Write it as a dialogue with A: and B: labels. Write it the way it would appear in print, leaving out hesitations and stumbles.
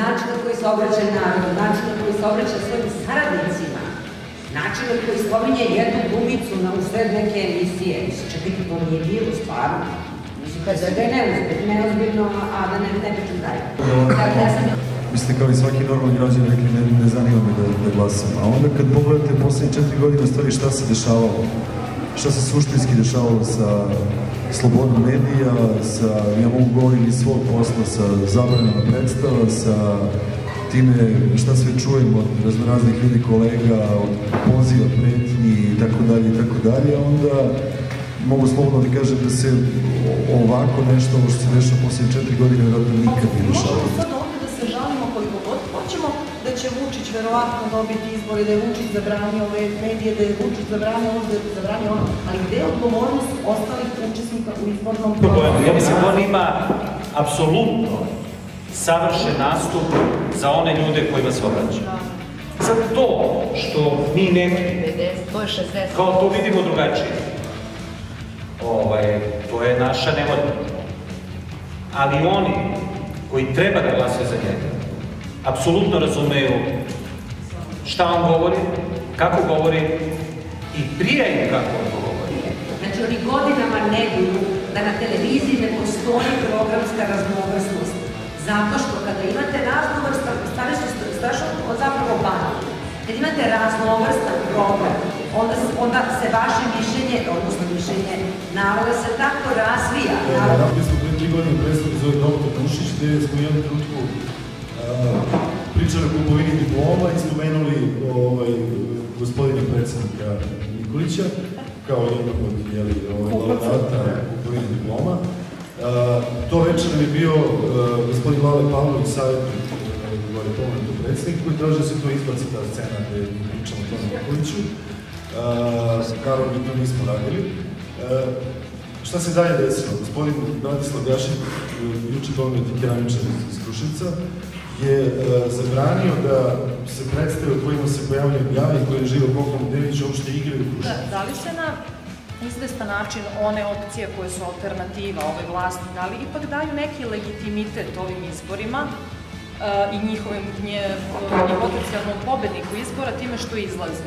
A: način na koji se obraća narodu, način na koji se obraća svojim saradnicima, način na koji spominje jednu glumicu na usred neke emisije. Čekajte, to nije bilo stvarno. Mislim, da je neozbiljno, a da ne pričam dalje.
B: Vi ste kao i svaki normalni građan rekli, ne zanima me da glasam. A onda kad pogledate poslednje 4 godine stvari šta se dešavalo, šta se suštinski dešavalo sa slobodom medija, sa, ja mogu govorim iz svog posla, sa zabranama predstava, sa time šta sve čujem od raznoraznih ljudi, kolega, od poziva, pretnji i tako dalje, onda mogu slobodno da kažem da se ovako nešto, ovo što se dešava poslednje 4 godine, vjerojatno nikad ne dešava.
C: Možemo sad ovdje da se žalimo koliko god hoćemo da će Vučić verovatno dobiti izbore, da je Vučić zabranio ove medije, da je Vučić zabranio ovo, da je zabranio ono, ali gde je odgovornost ostalih učesnika u izbornom procesu?
D: Ja mislim da on ima apsolutno savršen nastup za one ljude kojima se obraća. Sad to što mi neki, kao to vidimo drugačije, to je naša nevolja. Ali oni koji treba da glasaju za njega, apsolutno razumeju šta on govori, kako govori i prije im kako on govori.
A: Znači, oni godinama neguju da na televiziji ne postoji programska raznovrsnost. Zato što kada imate raznovrstan, stvari su strašno zapravo banalne. Kad imate raznovrstan program, onda se vaše mišljenje, odnosno mišljenje naroda se tako razvija.
B: Mi smo pre 3 godine predstavili zove Dr. Dušić, gde smo u jednom trenutku pričali o kupovini diploma i spomenuli gospodina predsednika Nikolića kao jednog od laureata kupovine diploma. To večer nam je bio gospodin Lale Pavlović, savjetnik pomenutom predsednika, koji traži da se to izbaci ta scena gde pričamo o tome Nikoliću. Naravno, mi to nismo radili. Šta se dalje desilo? Gospodin Bratislav Gašin, juče pomenuti keramičar iz Kruševca, je zabranio da se predstave u kojima se pojavljaju Bjave i koje žive Bogdan Dević uopšte igraju u Kruševcu.
C: Da li se na izvestan način one opcije koje su alternativa ove vlasti, da li ipak daju neki legitimitet ovim izborima i njihovom potencijalnom pobedniku izbora time što izlaze?